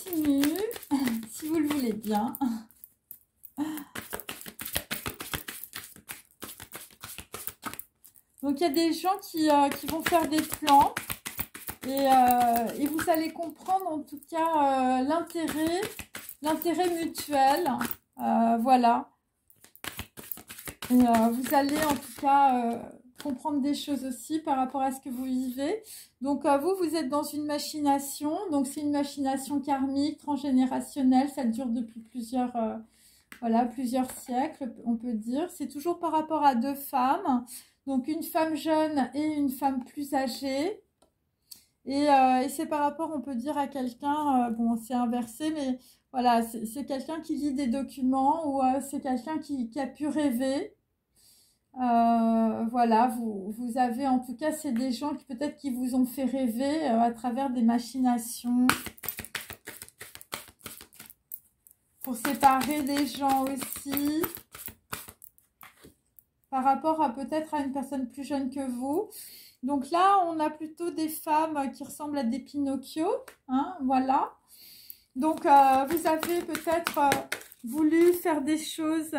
continue, si vous le voulez bien. Donc, il y a des gens qui vont faire des plans et vous allez comprendre en tout cas l'intérêt mutuel. Voilà. Et vous allez en tout cas comprendre des choses aussi par rapport à ce que vous vivez. Donc, vous êtes dans une machination. Donc, c'est une machination karmique, transgénérationnelle. Ça dure depuis plusieurs siècles, on peut dire. C'est toujours par rapport à deux femmes. Donc, une femme jeune et une femme plus âgée. Et c'est par rapport, on peut dire, à quelqu'un, bon, c'est inversé, mais voilà, c'est quelqu'un qui lit des documents ou c'est quelqu'un qui a pu rêver. Voilà, vous avez, en tout cas, c'est des gens qui peut-être qui vous ont fait rêver à travers des machinations. Pour séparer des gens aussi. Par rapport à peut-être à une personne plus jeune que vous. Donc là, on a plutôt des femmes qui ressemblent à des Pinocchio. Hein, voilà. Donc, vous avez peut-être voulu faire des choses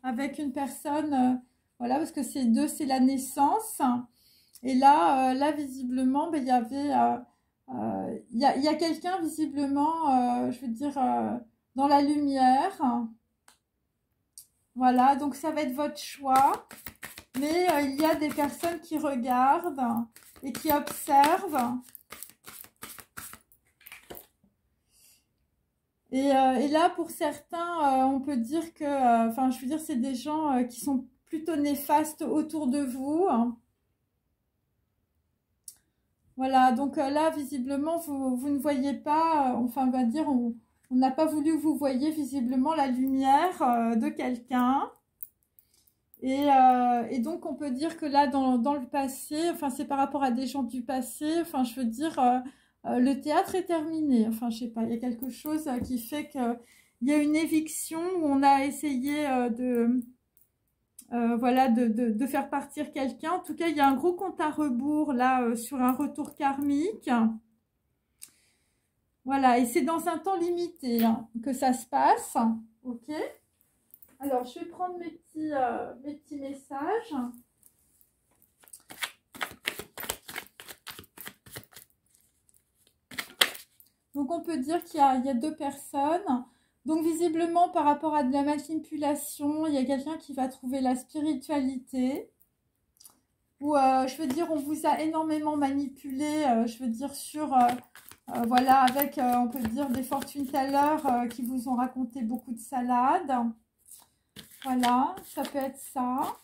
avec une personne. Voilà, parce que c'est deux, c'est la naissance. Et là, visiblement, ben, il y avait... il y a quelqu'un, visiblement, je veux dire, dans la lumière. Voilà, donc ça va être votre choix. Mais il y a des personnes qui regardent et qui observent. Et là, pour certains, on peut dire que... Enfin, je veux dire, c'est des gens qui sont plutôt néfastes autour de vous. Voilà, donc là, visiblement, vous ne voyez pas... enfin, on va dire, on n'a pas voulu que vous voyiez visiblement la lumière de quelqu'un. Et donc, on peut dire que là, dans le passé, enfin, c'est par rapport à des gens du passé, enfin, je veux dire, le théâtre est terminé. Enfin, je sais pas, il y a quelque chose qui fait qu'il y a une éviction où on a essayé voilà, de faire partir quelqu'un. En tout cas, il y a un gros compte à rebours, là, sur un retour karmique. Voilà, et c'est dans un temps limité hein, que ça se passe. Ok ? Alors, je vais prendre mes petits messages. Donc, on peut dire qu'il y a deux personnes. Donc, visiblement, par rapport à de la manipulation, il y a quelqu'un qui va trouver la spiritualité. Ou, je veux dire, on vous a énormément manipulé, je veux dire, sur... voilà, avec, on peut dire, des fortune tellers qui vous ont raconté beaucoup de salades. Voilà, ça peut être ça.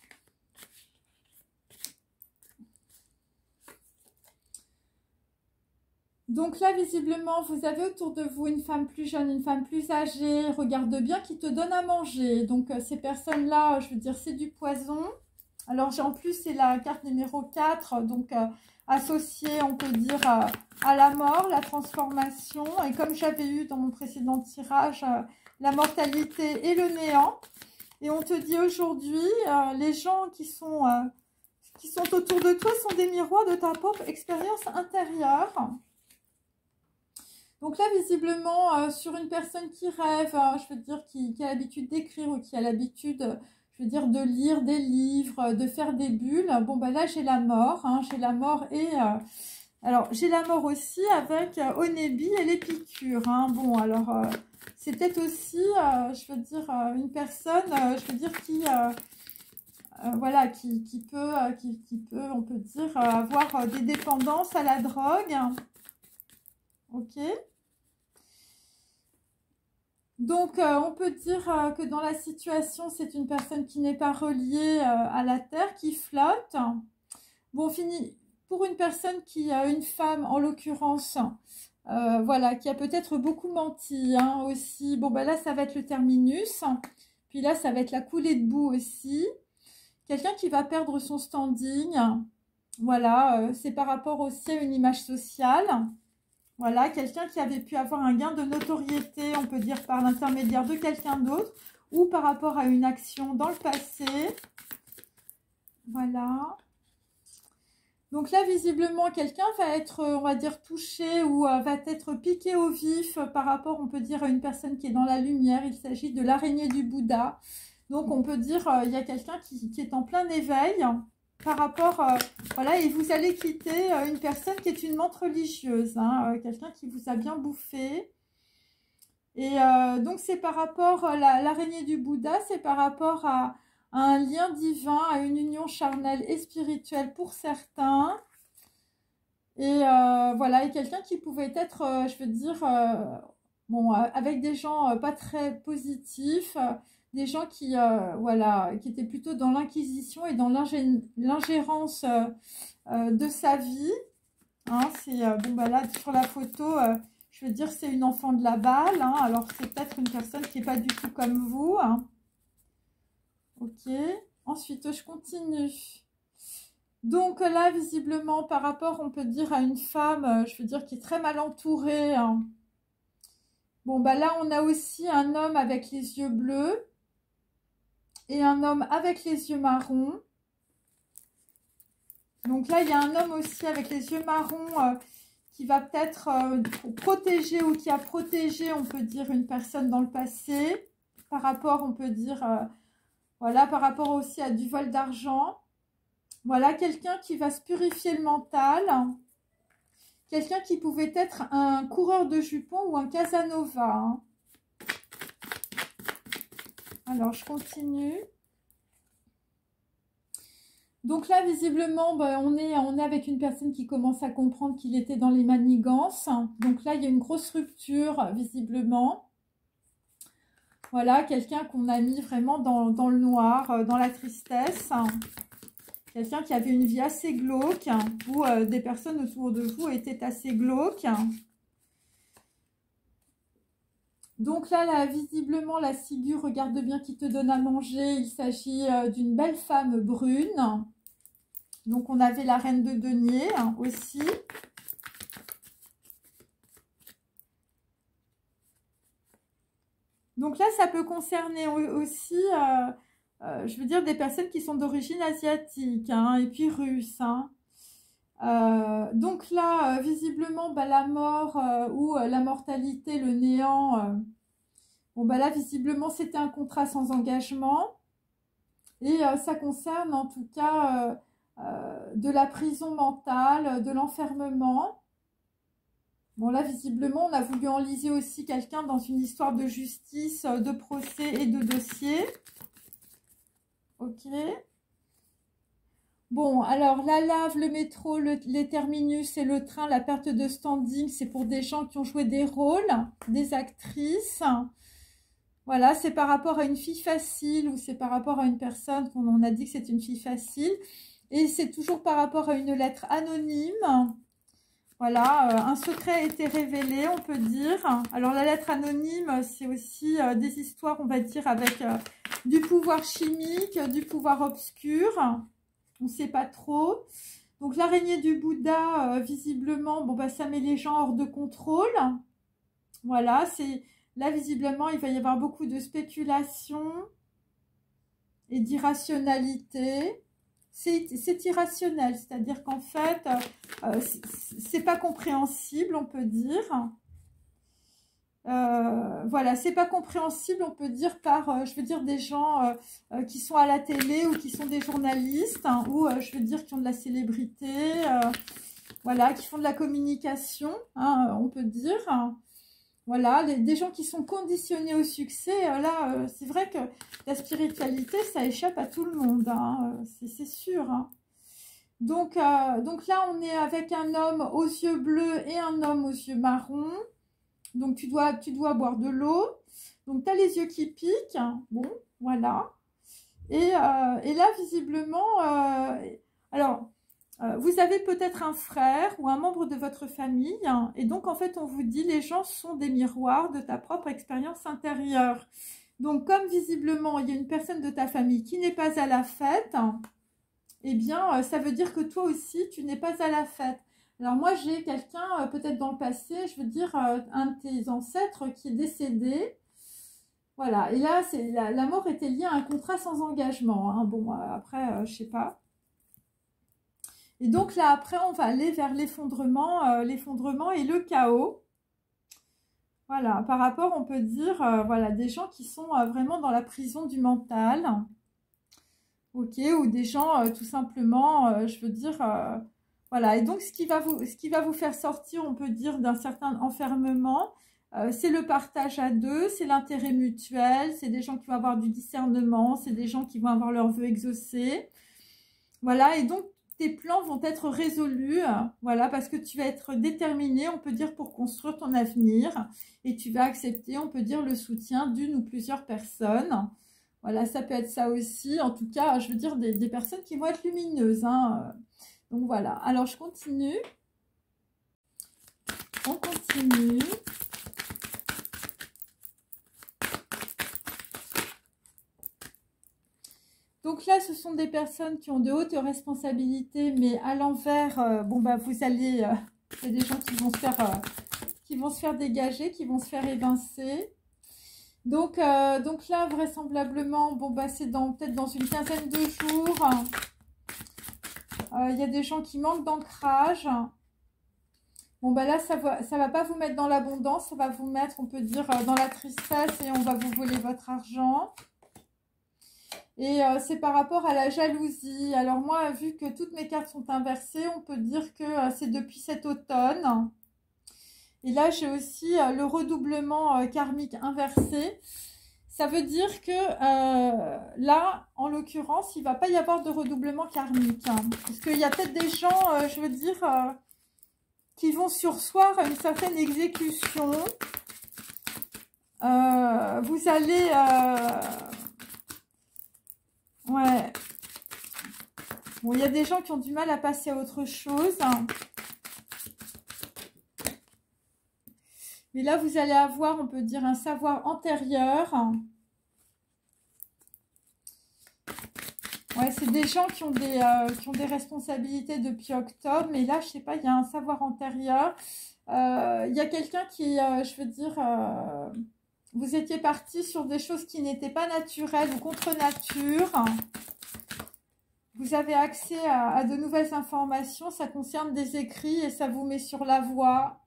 Donc là, visiblement, vous avez autour de vous une femme plus jeune, une femme plus âgée. Regarde bien, qui te donne à manger. Donc, ces personnes-là, je veux dire, c'est du poison. Alors, en plus, c'est la carte numéro 4. Donc, associée, on peut dire, à la mort, la transformation. Et comme j'avais eu dans mon précédent tirage, la mortalité et le néant. Et on te dit aujourd'hui, les gens qui sont autour de toi sont des miroirs de ta propre expérience intérieure. Donc là, visiblement, sur une personne qui rêve, je veux dire, qui a l'habitude d'écrire ou qui a l'habitude, je veux dire, de lire des livres, de faire des bulles. Bon, ben là, j'ai la mort. Hein, j'ai la mort et... alors, j'ai la mort aussi avec Onebi et l'épicure. Hein. Bon, alors... c'est peut-être aussi, je veux dire, une personne, je veux dire, qui, voilà, qui peut, on peut dire, avoir des dépendances à la drogue. Ok. Donc, on peut dire que dans la situation, c'est une personne qui n'est pas reliée à la terre, qui flotte. Bon, fini. Pour une personne qui a une femme, en l'occurrence... voilà, qui a peut-être beaucoup menti hein, aussi. Bon, ben là, ça va être le terminus. Puis là, ça va être la coulée de boue aussi. Quelqu'un qui va perdre son standing. Voilà, c'est par rapport aussi à une image sociale. Voilà, quelqu'un qui avait pu avoir un gain de notoriété, on peut dire par l'intermédiaire de quelqu'un d'autre. Ou par rapport à une action dans le passé. Voilà. Donc là, visiblement, quelqu'un va être, on va dire, touché ou va être piqué au vif par rapport, on peut dire, à une personne qui est dans la lumière. Il s'agit de l'araignée du Bouddha. Donc on peut dire, il y a quelqu'un qui est en plein éveil par rapport, voilà, et vous allez quitter une personne qui est une menthe religieuse, hein, quelqu'un qui vous a bien bouffé. Et donc c'est par rapport à l'araignée du Bouddha, c'est par rapport à un lien divin, à une union charnelle et spirituelle pour certains. Et voilà, et quelqu'un qui pouvait être, je veux dire, bon, avec des gens pas très positifs, des gens qui, voilà, qui étaient plutôt dans l'inquisition et dans l'ingérence de sa vie. Hein, c'est, bon, bah là, sur la photo, je veux dire, c'est une enfant de la balle. Hein, alors, c'est peut-être une personne qui n'est pas du tout comme vous. Hein. Ok. Ensuite, je continue. Donc là, visiblement, par rapport, on peut dire, à une femme, je veux dire, qui est très mal entourée. Hein. Bon, bah là, on a aussi un homme avec les yeux bleus et un homme avec les yeux marrons. Donc là, il y a un homme aussi avec les yeux marrons qui va peut-être protéger ou qui a protégé, on peut dire, une personne dans le passé. Par rapport, on peut dire, voilà, par rapport aussi à du vol d'argent. Voilà, quelqu'un qui va se purifier le mental. Quelqu'un qui pouvait être un coureur de jupons ou un Casanova. Hein. Alors, je continue. Donc là, visiblement, ben, on est avec une personne qui commence à comprendre qu'il était dans les manigances. Donc là, il y a une grosse rupture, visiblement. Voilà, quelqu'un qu'on a mis vraiment dans le noir, dans la tristesse. Quelqu'un qui avait une vie assez glauque, où des personnes autour de vous étaient assez glauques. Donc là, visiblement, la ciguë, regarde bien qui te donne à manger. Il s'agit d'une belle femme brune. Donc, on avait la reine de denier aussi. Donc là, ça peut concerner aussi, je veux dire, des personnes qui sont d'origine asiatique hein, et puis russe. Hein. Donc là, visiblement, bah, la mort ou la mortalité, le néant, bon, bah là, visiblement, c'était un contrat sans engagement. Et ça concerne en tout cas de la prison mentale, de l'enfermement. Bon, là, visiblement, on a voulu enliser aussi quelqu'un dans une histoire de justice, de procès et de dossier. Ok. Bon, alors, la lave, le métro, les terminus et le train, la perte de standing, c'est pour des gens qui ont joué des rôles, des actrices. Voilà, c'est par rapport à une fille facile ou c'est par rapport à une personne qu'on a dit que c'est une fille facile. Et c'est toujours par rapport à une lettre anonyme. Voilà, un secret a été révélé, on peut dire. Alors, la lettre anonyme, c'est aussi des histoires, on va dire, avec du pouvoir chimique, du pouvoir obscur. On ne sait pas trop. Donc, l'araignée du Bouddha, visiblement, bon, bah, ça met les gens hors de contrôle. Voilà, c'est là, visiblement, il va y avoir beaucoup de spéculation et d'irrationalité. C'est irrationnel, c'est-à-dire qu'en fait, c'est pas compréhensible, on peut dire. Voilà, c'est pas compréhensible, on peut dire, par, je veux dire, des gens qui sont à la télé ou qui sont des journalistes, hein, ou, je veux dire, qui ont de la célébrité, voilà, qui font de la communication, hein, on peut dire. Voilà, des gens qui sont conditionnés au succès, là, c'est vrai que la spiritualité, ça échappe à tout le monde, hein, c'est sûr. Hein. Donc là, on est avec un homme aux yeux bleus et un homme aux yeux marrons. Donc, tu dois boire de l'eau. Donc, tu as les yeux qui piquent. Bon, voilà. Et là, visiblement, alors... vous avez peut-être un frère ou un membre de votre famille hein, et donc en fait on vous dit les gens sont des miroirs de ta propre expérience intérieure. Donc comme visiblement il y a une personne de ta famille qui n'est pas à la fête, eh bien ça veut dire que toi aussi tu n'es pas à la fête. Alors moi j'ai quelqu'un peut-être dans le passé, je veux dire un de tes ancêtres qui est décédé. Voilà, et là la mort était liée à un contrat sans engagement. Hein. Bon après je sais pas. Et donc là, après, on va aller vers l'effondrement et le chaos. Voilà, par rapport, on peut dire, voilà, des gens qui sont vraiment dans la prison du mental. Ok, ou des gens, tout simplement, je veux dire, voilà. Et donc, ce qui va vous faire sortir, on peut dire, d'un certain enfermement, c'est le partage à deux, c'est l'intérêt mutuel, c'est des gens qui vont avoir du discernement, c'est des gens qui vont avoir leurs vœux exaucés. Voilà, et donc, tes plans vont être résolus, voilà, parce que tu vas être déterminé, on peut dire, pour construire ton avenir. Et tu vas accepter, on peut dire, le soutien d'une ou plusieurs personnes. Voilà, ça peut être ça aussi. En tout cas, je veux dire, des personnes qui vont être lumineuses, hein. Donc, voilà. Alors, je continue. On continue. Donc là, ce sont des personnes qui ont de hautes responsabilités, mais à l'envers, bon, bah, vous allez... c'est des gens qui vont se faire dégager, qui vont se faire évincer. Donc là, vraisemblablement, bon, bah, c'est peut-être dans une quinzaine de jours. Il y a des gens qui manquent d'ancrage. Bon, bah là, ça va pas vous mettre dans l'abondance, ça va vous mettre, on peut dire, dans la tristesse et on va vous voler votre argent. Et c'est par rapport à la jalousie. Alors moi, vu que toutes mes cartes sont inversées, on peut dire que c'est depuis cet automne. Et là, j'ai aussi le redoublement karmique inversé. Ça veut dire que là, en l'occurrence, il ne va pas y avoir de redoublement karmique. Hein, parce qu'il y a peut-être des gens, je veux dire, qui vont surseoir à une certaine exécution. Vous allez... ouais. Bon, il y a des gens qui ont du mal à passer à autre chose. Mais là, vous allez avoir, on peut dire, un savoir antérieur. Ouais, c'est des gens qui ont des responsabilités depuis octobre. Mais là, je sais pas, il y a un savoir antérieur. Il y a quelqu'un qui, je veux dire, vous étiez parti sur des choses qui n'étaient pas naturelles ou contre nature. Vous avez accès à de nouvelles informations. Ça concerne des écrits et ça vous met sur la voie.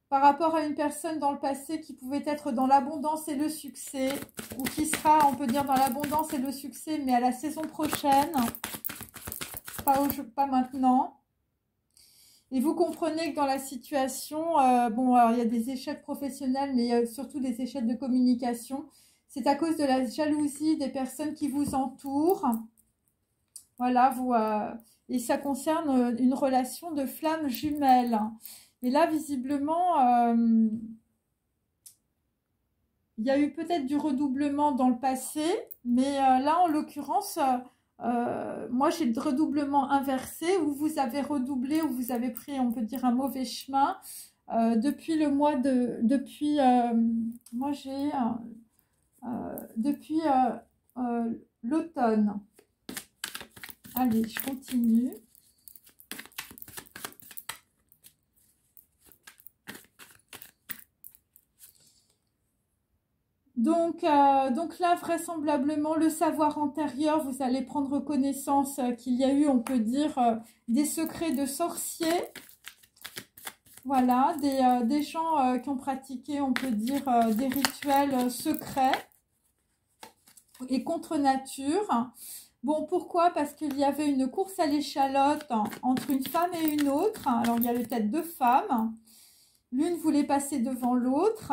Par rapport à une personne dans le passé qui pouvait être dans l'abondance et le succès, ou qui sera, on peut dire, dans l'abondance et le succès, mais à la saison prochaine, pas maintenant. Et vous comprenez que dans la situation, bon, alors il y a des échecs professionnels, mais surtout des échecs de communication. C'est à cause de la jalousie des personnes qui vous entourent. Voilà, et ça concerne une relation de flamme jumelle. Et là, visiblement, il y a eu peut-être du redoublement dans le passé, mais là, en l'occurrence, moi, j'ai le redoublement inversé, où vous avez redoublé, où vous avez pris, on peut dire, un mauvais chemin. Depuis le mois de... moi, j'ai... depuis l'automne. Allez, je continue. Donc là, vraisemblablement, le savoir antérieur, vous allez prendre connaissance qu'il y a eu, on peut dire, des secrets de sorciers. Voilà, des gens qui ont pratiqué, on peut dire, des rituels secrets et contre nature. Bon, pourquoi? Parce qu'il y avait une course à l'échalote entre une femme et une autre. Alors, il y avait peut-être deux femmes. L'une voulait passer devant l'autre.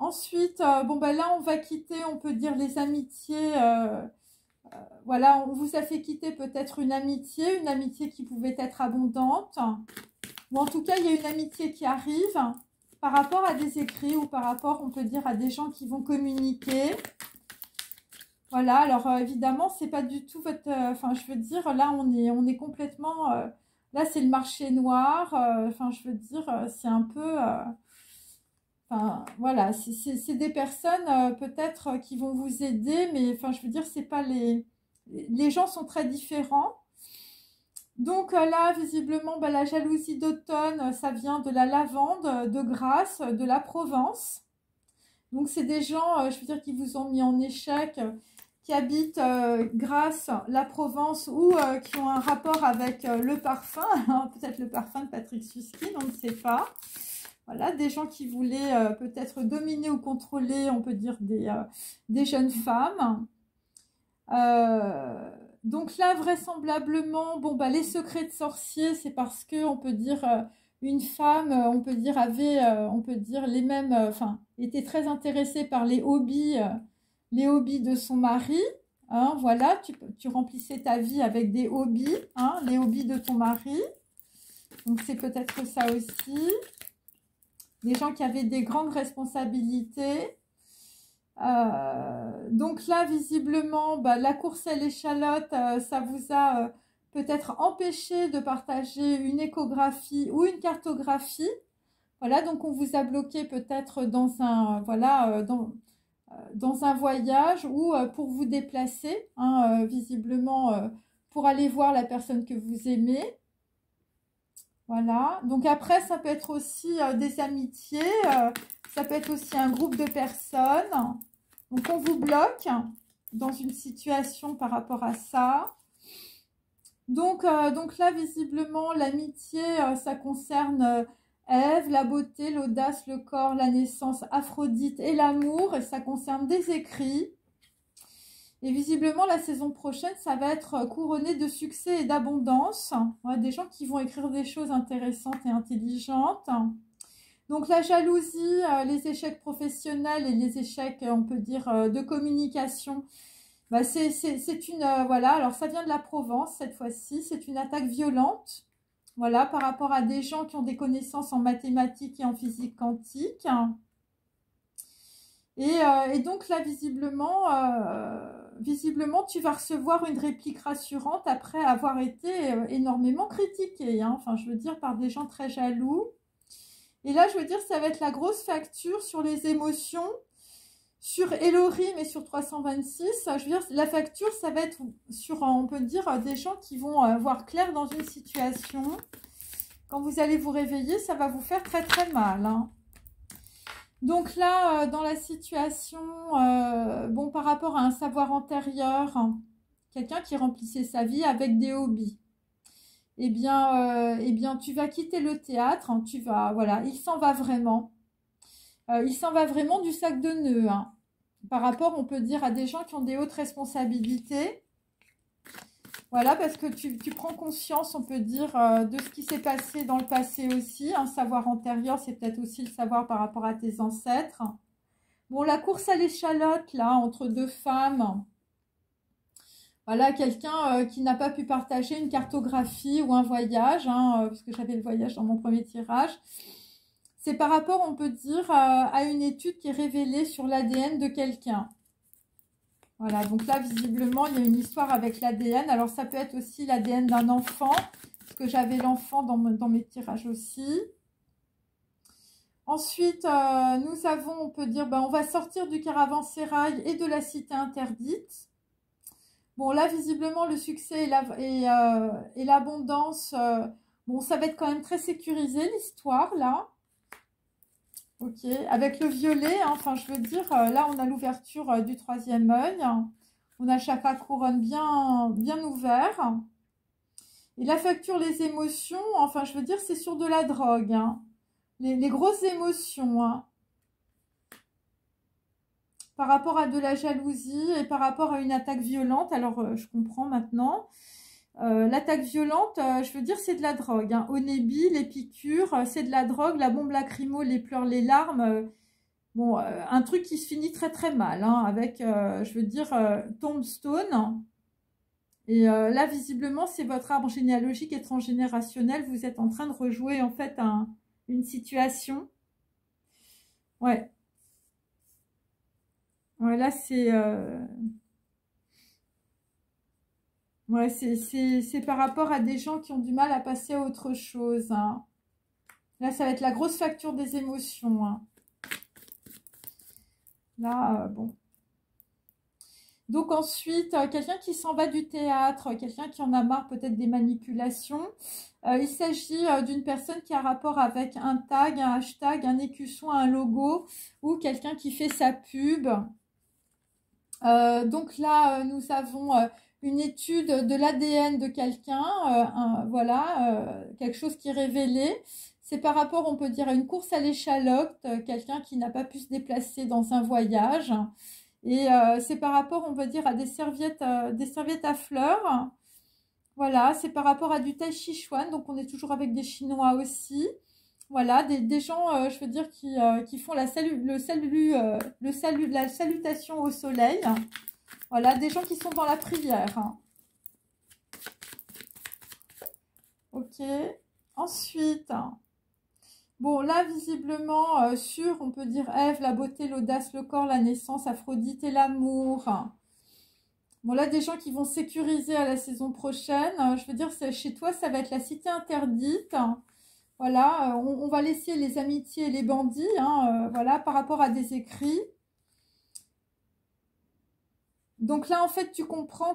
Ensuite, bon, ben là, on va quitter, on peut dire, les amitiés. Voilà, on vous a fait quitter peut-être une amitié qui pouvait être abondante. Ou en tout cas, il y a une amitié qui arrive par rapport à des écrits ou par rapport, on peut dire, à des gens qui vont communiquer. Voilà, alors évidemment, c'est pas du tout votre... Enfin, je veux dire, là, on est complètement... là, c'est le marché noir. Enfin, je veux dire, c'est un peu... Enfin, voilà, c'est des personnes peut-être qui vont vous aider, mais enfin, je veux dire, c'est pas les... Les gens sont très différents. Donc là, visiblement, bah, la jalousie d'automne, ça vient de la lavande, de Grasse, de la Provence. Donc, c'est des gens, je veux dire, qui vous ont mis en échec, qui habitent Grasse, la Provence ou qui ont un rapport avec le parfum, peut-être le parfum de Patrick Suskind, on ne sait pas. Voilà, des gens qui voulaient peut-être dominer ou contrôler, on peut dire, des jeunes femmes. Donc là, vraisemblablement, bon, bah, les secrets de sorciers, c'est parce que on peut dire une femme, on peut dire avait, on peut dire les mêmes, enfin, était très intéressée par les hobbies de son mari. Hein, voilà, tu remplissais ta vie avec des hobbies, hein, les hobbies de ton mari. Donc c'est peut-être ça aussi. Des gens qui avaient des grandes responsabilités. Donc là, visiblement, bah, la course à l'échalote, ça vous a peut-être empêché de partager une échographie ou une cartographie. Voilà, donc on vous a bloqué peut-être dans un, voilà, dans un voyage ou pour vous déplacer, hein, visiblement pour aller voir la personne que vous aimez. Voilà, donc après, ça peut être aussi des amitiés, ça peut être aussi un groupe de personnes. Donc, on vous bloque dans une situation par rapport à ça. Donc là, visiblement, l'amitié, ça concerne Ève, la beauté, l'audace, le corps, la naissance, Aphrodite et l'amour. Et ça concerne des écrits. Et visiblement, la saison prochaine, ça va être couronné de succès et d'abondance. Ouais, des gens qui vont écrire des choses intéressantes et intelligentes. Donc, la jalousie, les échecs professionnels et les échecs, on peut dire, de communication, bah, c'est une... voilà, alors ça vient de la Provence cette fois-ci. C'est une attaque violente, voilà, par rapport à des gens qui ont des connaissances en mathématiques et en physique quantique. Et donc là, visiblement, tu vas recevoir une réplique rassurante après avoir été énormément critiqué, hein. Enfin, je veux dire, par des gens très jaloux. Et là, je veux dire, ça va être la grosse facture sur les émotions, sur Elohim et sur 326. Je veux dire, la facture, ça va être sur, on peut dire, des gens qui vont voir clair dans une situation. Quand vous allez vous réveiller, ça va vous faire très très mal, hein. Donc là, dans la situation, bon, par rapport à un savoir antérieur, hein, quelqu'un qui remplissait sa vie avec des hobbies, eh bien, tu vas quitter le théâtre, hein, tu vas, voilà, il s'en va vraiment. Il s'en va vraiment du sac de nœuds, hein. Par rapport, on peut dire, à des gens qui ont des hautes responsabilités. Voilà, parce que tu prends conscience, on peut dire, de ce qui s'est passé dans le passé aussi. Un savoir antérieur, c'est peut-être aussi le savoir par rapport à tes ancêtres. Bon, la course à l'échalote, là, entre deux femmes. Voilà, quelqu'un qui n'a pas pu partager une cartographie ou un voyage, hein, parce que j'avais le voyage dans mon premier tirage. C'est par rapport, on peut dire, à une étude qui est révélée sur l'ADN de quelqu'un. Voilà, donc là, visiblement, il y a une histoire avec l'ADN. Alors, ça peut être aussi l'ADN d'un enfant, parce que j'avais l'enfant dans mes tirages aussi. Ensuite, nous avons, on peut dire, ben, on va sortir du caravansérail et de la cité interdite. Bon, là, visiblement, le succès et l'abondance, bon, ça va être quand même très sécurisé, l'histoire, là. Ok, avec le violet, hein, enfin, je veux dire, là, on a l'ouverture du troisième œil. On a chakra couronne bien ouvert. Et la facture, les émotions, enfin, je veux dire, c'est sur de la drogue, hein. Les grosses émotions, hein. Par rapport à de la jalousie et par rapport à une attaque violente. Alors, je comprends maintenant. L'attaque violente, je veux dire, c'est de la drogue, hein. Onébi, les piqûres, c'est de la drogue. La bombe lacrymo, les pleurs, les larmes. Bon, un truc qui se finit très très mal, hein, avec, je veux dire, Tombstone. Et là, visiblement, c'est votre arbre généalogique et transgénérationnel. Vous êtes en train de rejouer, en fait, une situation. Ouais. Ouais, là, c'est... ouais, c'est par rapport à des gens qui ont du mal à passer à autre chose, hein. Là, ça va être la grosse facture des émotions, hein. Là, bon. Donc ensuite, quelqu'un qui s'en va du théâtre, quelqu'un qui en a marre peut-être des manipulations. Il s'agit d'une personne qui a rapport avec un tag, un hashtag, un écusson, un logo ou quelqu'un qui fait sa pub. Donc là, nous avons une étude de l'ADN de quelqu'un, voilà, quelque chose qui est révélé. C'est par rapport, on peut dire, à une course à l'échalote, quelqu'un qui n'a pas pu se déplacer dans un voyage. Et c'est par rapport, on peut dire, à des serviettes à fleurs. Voilà, c'est par rapport à du Tai Chi Chuan, donc on est toujours avec des Chinois aussi. Voilà, des gens, je veux dire, qui font la salutation au soleil. Voilà, des gens qui sont dans la prière. Hein. Ok. Ensuite, bon, là, visiblement, sur, on peut dire Ève, la beauté, l'audace, le corps, la naissance, Aphrodite et l'amour. Bon, là, des gens qui vont sécuriser à la saison prochaine. Je veux dire, chez toi, ça va être la cité interdite. Voilà, on va laisser les amitiés et les bandits, hein, voilà, par rapport à des écrits. Donc là, en fait, tu comprends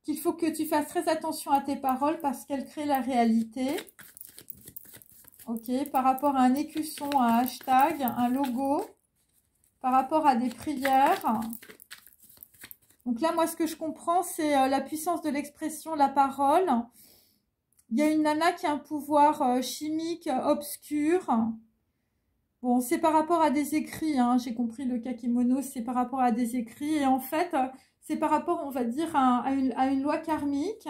qu'il faut que tu fasses très attention à tes paroles parce qu'elles créent la réalité. Ok, par rapport à un écusson, un hashtag, un logo, par rapport à des prières. Donc là, moi, ce que je comprends, c'est la puissance de l'expression, la parole. Il y a une nana qui a un pouvoir chimique obscur. Bon, c'est par rapport à des écrits, hein. J'ai compris le kakémono, c'est par rapport à des écrits. Et en fait, c'est par rapport, on va dire, à une loi karmique.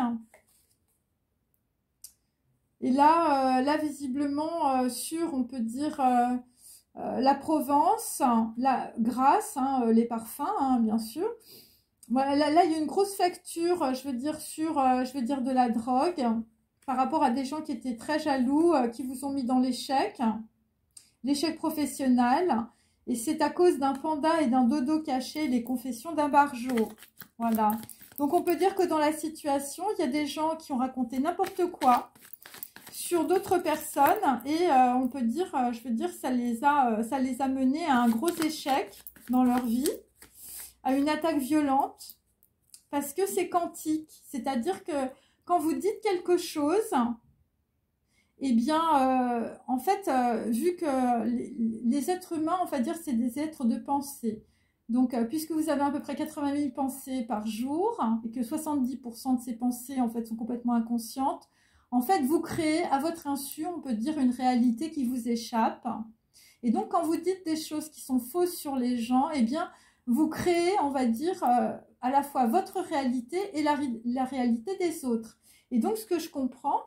Et là, visiblement, sur, on peut dire, la Provence, la Grasse, hein, les parfums, hein, bien sûr. Voilà, là, il y a une grosse facture, je veux dire, sur, je veux dire, de la drogue, par rapport à des gens qui étaient très jaloux, qui vous ont mis dans l'échec professionnel. Et c'est à cause d'un panda et d'un dodo caché, les confessions d'un barjot. Voilà. Donc, on peut dire que dans la situation, il y a des gens qui ont raconté n'importe quoi sur d'autres personnes. Et on peut dire, je veux dire, ça les a menés à un gros échec dans leur vie, à une attaque violente. Parce que c'est quantique. C'est-à-dire que quand vous dites quelque chose, eh bien, en fait, vu que les êtres humains, on va dire, c'est des êtres de pensée. Donc, puisque vous avez à peu près 80 000 pensées par jour, et que 70% de ces pensées, en fait, sont complètement inconscientes, en fait, vous créez à votre insu, on peut dire, une réalité qui vous échappe. Et donc, quand vous dites des choses qui sont fausses sur les gens, eh bien, vous créez, on va dire, à la fois votre réalité et la réalité des autres. Et donc, ce que je comprends,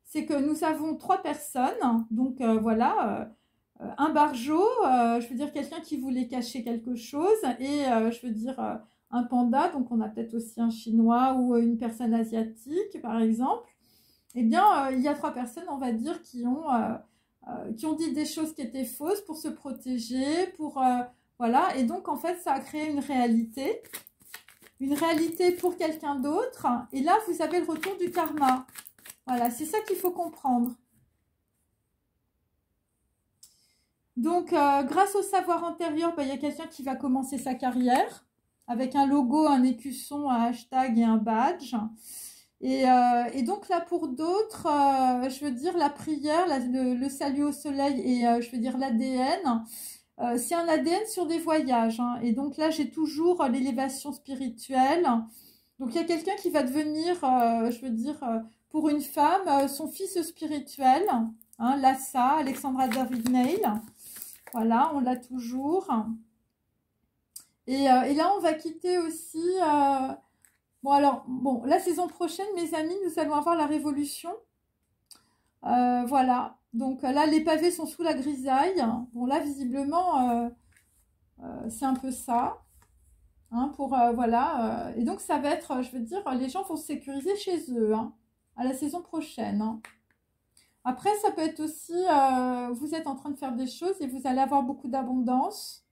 c'est que nous avons 3 personnes, donc voilà, un barjot, je veux dire quelqu'un qui voulait cacher quelque chose, et je veux dire un panda, donc on a peut-être aussi un chinois ou une personne asiatique par exemple. Eh bien, il y a 3 personnes, on va dire, qui ont dit des choses qui étaient fausses pour se protéger, pour voilà, et donc en fait ça a créé une réalité pour quelqu'un d'autre, et là vous avez le retour du karma. Voilà, c'est ça qu'il faut comprendre. Donc, grâce au savoir antérieur, il y a quelqu'un qui va commencer sa carrière avec un logo, un écusson, un hashtag et un badge. Et donc là, pour d'autres, je veux dire, la prière, le salut au soleil et je veux dire l'ADN, c'est un ADN sur des voyages. Hein. Et donc là, j'ai toujours l'élévation spirituelle. Donc, il y a quelqu'un qui va devenir, je veux dire, pour une femme, son fils spirituel, hein, Lassa, Alexandra David-Neil. Voilà, on l'a toujours. Et là, on va quitter aussi... bon, alors, bon, la saison prochaine, mes amis, nous allons avoir la Révolution. Voilà. Donc là, les pavés sont sous la grisaille. Bon, là, visiblement, c'est un peu ça. Hein, pour, voilà. Et donc, ça va être, je veux dire, les gens vont se sécuriser chez eux, hein, à la saison prochaine. Hein. Après, ça peut être aussi, vous êtes en train de faire des choses et vous allez avoir beaucoup d'abondance.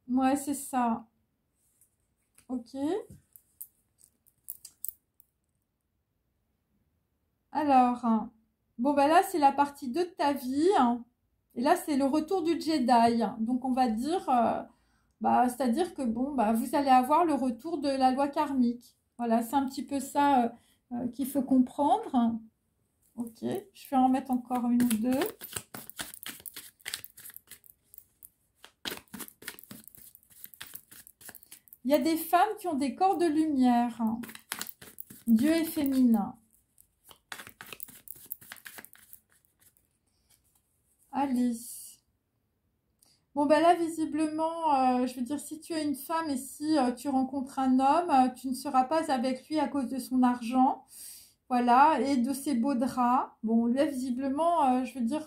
Ouais, c'est ça. Ok. Alors, bon, ben là, c'est la partie 2 de ta vie. Et là, c'est le retour du Jedi. Donc, on va dire, bah, c'est-à-dire que, bon, bah, vous allez avoir le retour de la loi karmique. Voilà, c'est un petit peu ça qu'il faut comprendre. Ok, je vais en mettre encore une ou deux. Il y a des femmes qui ont des corps de lumière. Dieu est féminin. Allez. Bon, ben là, visiblement, je veux dire, si tu es une femme et si tu rencontres un homme, tu ne seras pas avec lui à cause de son argent. Voilà, et de ses beaux draps. Bon, là, visiblement, je veux dire,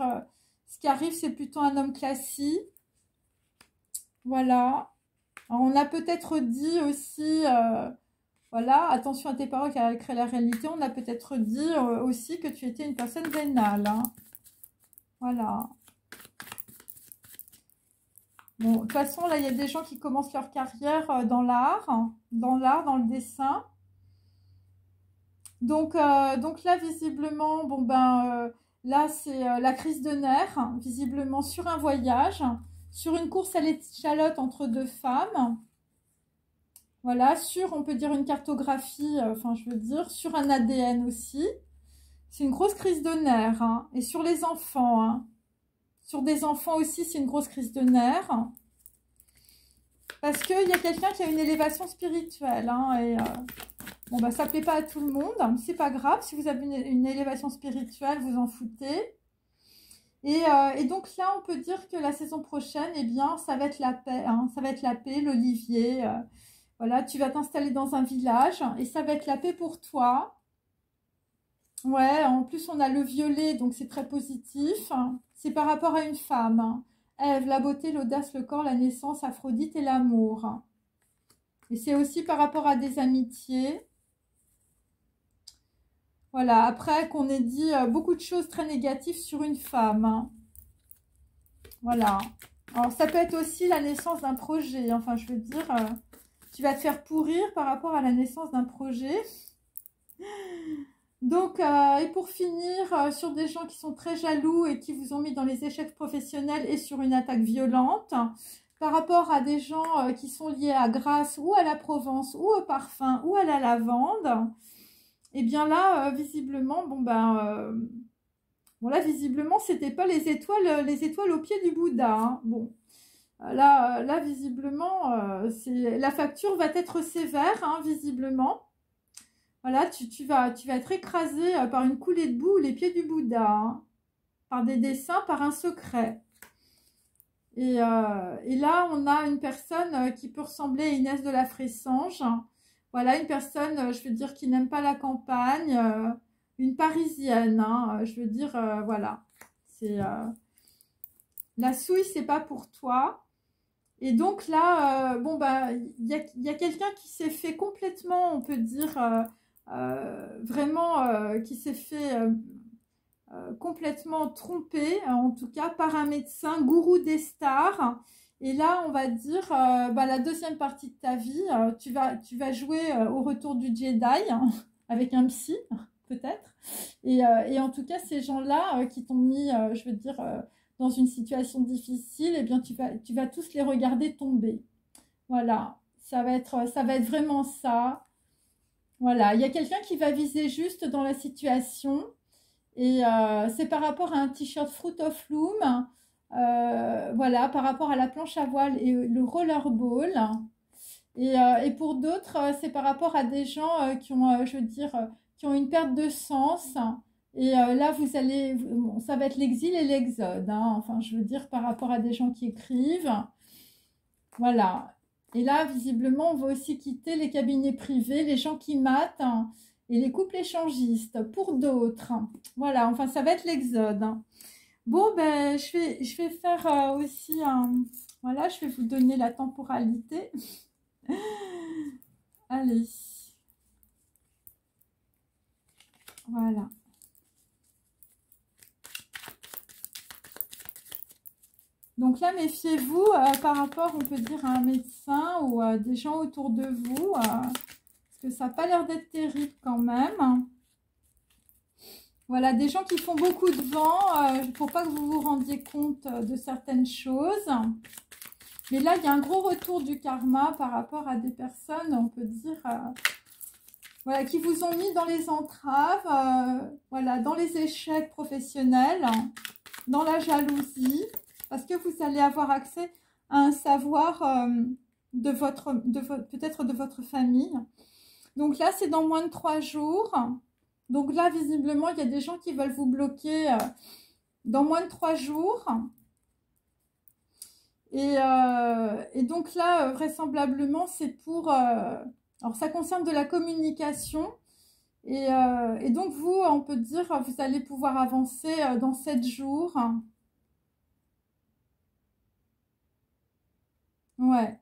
ce qui arrive, c'est plutôt un homme classique. Voilà. Alors, on a peut-être dit aussi, voilà, attention à tes paroles car elles créent la réalité. On a peut-être dit aussi que tu étais une personne vénale. Hein. Voilà. Bon, de toute façon, là, il y a des gens qui commencent leur carrière dans l'art, dans le dessin. Donc là, visiblement, bon ben, là, c'est la crise de nerfs, hein, visiblement sur un voyage, sur une course à l'échalote entre deux femmes. Voilà, sur, on peut dire, une cartographie, enfin, je veux dire, sur un ADN aussi. C'est une grosse crise de nerfs, hein, et sur les enfants, hein. Sur des enfants aussi, c'est une grosse crise de nerfs. Parce qu'il y a quelqu'un qui a une élévation spirituelle. Hein, et bon, bah, ça ne plaît pas à tout le monde. Hein, c'est pas grave. Si vous avez une élévation spirituelle, vous en foutez. Et donc là, on peut dire que la saison prochaine, eh bien, ça va être la paix. Hein, ça va être la paix, l'olivier. Voilà, tu vas t'installer dans un village et ça va être la paix pour toi. Ouais, en plus, on a le violet, donc c'est très positif. C'est par rapport à une femme. Ève, la beauté, l'audace, le corps, la naissance, Aphrodite et l'amour. Et c'est aussi par rapport à des amitiés. Voilà, après qu'on ait dit beaucoup de choses très négatives sur une femme. Voilà. Alors, ça peut être aussi la naissance d'un projet. Enfin, je veux dire, tu vas te faire pourrir par rapport à la naissance d'un projet. Donc, et pour finir, sur des gens qui sont très jaloux et qui vous ont mis dans les échecs professionnels et sur une attaque violente, par rapport à des gens qui sont liés à Grasse ou à la Provence ou au parfum ou à la lavande, et bien là, visiblement, bon ben, bon là, visiblement, c'était pas les étoiles au pied du Bouddha. Hein. Bon, là, visiblement, la facture va être sévère, hein, visiblement. Voilà, tu vas être écrasé par une coulée de boue, les pieds du Bouddha, hein, par des dessins, par un secret. Et là, on a une personne qui peut ressembler à Inès de la Fressange. Voilà, une personne, je veux dire, qui n'aime pas la campagne, une Parisienne, hein, je veux dire, voilà. C'est la souille, c'est pas pour toi. Et donc là, bon, bah, il y a quelqu'un qui s'est fait complètement, on peut dire... vraiment qui s'est fait complètement tromper, en tout cas par un médecin, gourou des stars. Et là, on va dire, bah, la deuxième partie de ta vie, tu vas jouer au retour du Jedi avec un psy, peut-être. Et en tout cas, ces gens-là qui t'ont mis, je veux dire, dans une situation difficile, eh bien, tu vas tous les regarder tomber. Voilà, ça va être vraiment ça. Voilà, il y a quelqu'un qui va viser juste dans la situation et c'est par rapport à un t-shirt Fruit of Loom, voilà, par rapport à la planche à voile et le rollerball. Et pour d'autres, c'est par rapport à des gens qui ont, je veux dire, qui ont une perte de sens. Et là, vous allez, bon, ça va être l'exil et l'exode. Hein, enfin, je veux dire, par rapport à des gens qui écrivent. Voilà. Et là, visiblement, on va aussi quitter les cabinets privés, les gens qui matent hein, et les couples échangistes pour d'autres. Voilà, enfin, ça va être l'exode. Hein. Bon, ben, je vais faire aussi un... Voilà, je vais vous donner la temporalité. Allez. Voilà. Donc là, méfiez-vous par rapport, on peut dire, à un médecin ou à des gens autour de vous. Parce que ça n'a pas l'air d'être terrible quand même. Voilà, des gens qui font beaucoup de vent pour pas que vous vous rendiez compte de certaines choses. Mais là, il y a un gros retour du karma par rapport à des personnes, on peut dire, voilà, qui vous ont mis dans les entraves, voilà, dans les échecs professionnels, dans la jalousie. Parce que vous allez avoir accès à un savoir peut-être de votre famille. Donc là, c'est dans moins de 3 jours. Donc là, visiblement, il y a des gens qui veulent vous bloquer dans moins de 3 jours. Et donc là, vraisemblablement, c'est pour... alors, ça concerne de la communication. Et donc, vous, on peut dire, vous allez pouvoir avancer dans 7 jours. Ouais.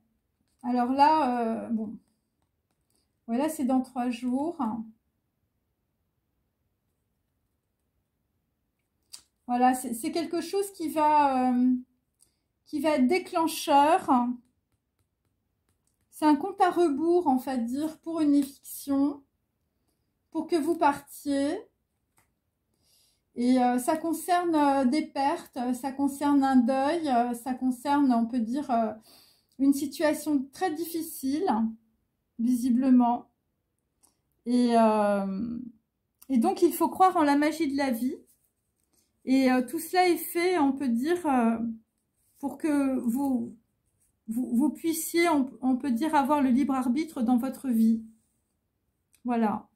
Alors là, bon. Voilà, c'est dans 3 jours. Voilà, c'est quelque chose qui va être déclencheur. C'est un compte à rebours, on va dire, pour une éviction, pour que vous partiez. Et ça concerne des pertes, ça concerne un deuil, ça concerne, on peut dire, une situation très difficile, visiblement. Et donc, il faut croire en la magie de la vie. Et tout cela est fait, on peut dire, pour que vous puissiez, on peut dire, avoir le libre arbitre dans votre vie. Voilà.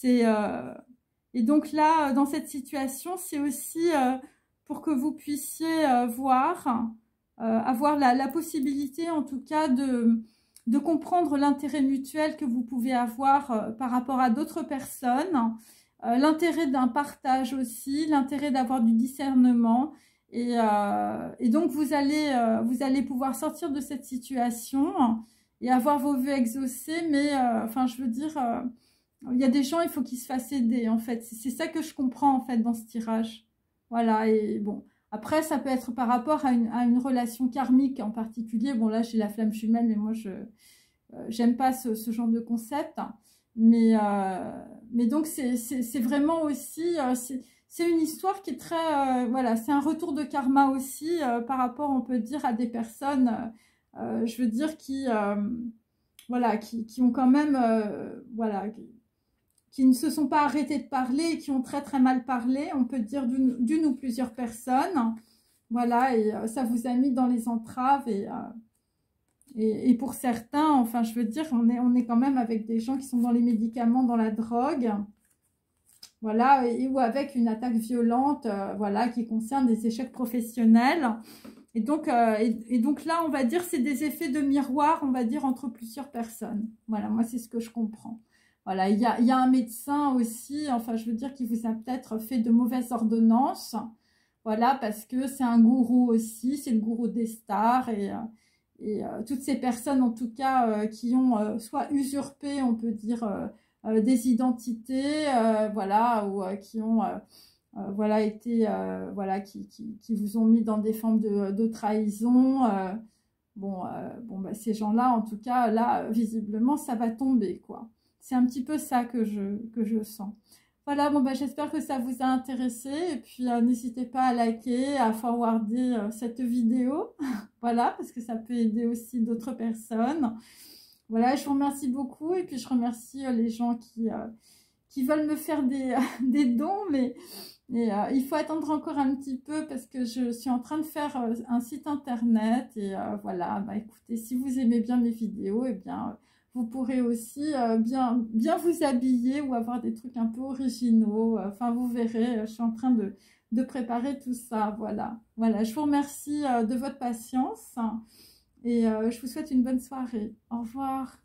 Et donc là, dans cette situation, c'est aussi pour que vous puissiez avoir la possibilité, en tout cas, de comprendre l'intérêt mutuel que vous pouvez avoir par rapport à d'autres personnes, l'intérêt d'un partage aussi, l'intérêt d'avoir du discernement. Et donc, vous allez pouvoir sortir de cette situation et avoir vos vœux exaucés. Mais, enfin, je veux dire, il y a des gens, il faut qu'ils se fassent aider, en fait. C'est ça que je comprends, en fait, dans ce tirage. Voilà, et bon. Après, ça peut être par rapport à une relation karmique en particulier. Bon, là, j'ai la flamme jumelle, mais moi, j'aime pas ce genre de concept. Mais donc, c'est vraiment aussi... c'est une histoire qui est très... voilà, c'est un retour de karma aussi par rapport, on peut dire, à des personnes, je veux dire, voilà, qui ont quand même... voilà, qui ne se sont pas arrêtés de parler et qui ont très très mal parlé, on peut dire d'une ou plusieurs personnes. Voilà, et ça vous a mis dans les entraves et pour certains, enfin je veux dire, on est quand même avec des gens qui sont dans les médicaments, dans la drogue, voilà, ou avec une attaque violente, voilà, qui concerne des échecs professionnels. Et donc là, on va dire, c'est des effets de miroir, on va dire, entre plusieurs personnes. Voilà, moi c'est ce que je comprends. Voilà, il y a un médecin aussi, enfin je veux dire, qui vous a peut-être fait de mauvaises ordonnances. Voilà, parce que c'est un gourou aussi, c'est le gourou des stars. Et toutes ces personnes, en tout cas, qui ont soit usurpé, on peut dire, des identités, voilà, ou qui ont... voilà, été, voilà, qui vous ont mis dans des formes de trahison. Bon, bah, ces gens-là, en tout cas, là, visiblement, ça va tomber, quoi. C'est un petit peu ça que je sens. Voilà, bon, bah, j'espère que ça vous a intéressé. Et puis, n'hésitez pas à liker, à forwarder cette vidéo. Voilà, parce que ça peut aider aussi d'autres personnes. Voilà, je vous remercie beaucoup. Et puis, je remercie les gens qui veulent me faire des dons. Mais il faut attendre encore un petit peu parce que je suis en train de faire un site internet. Et voilà, bah, écoutez, si vous aimez bien mes vidéos, eh bien... vous pourrez aussi bien vous habiller ou avoir des trucs un peu originaux. Enfin, vous verrez, je suis en train de préparer tout ça. Voilà, voilà. Je vous remercie de votre patience et je vous souhaite une bonne soirée. Au revoir.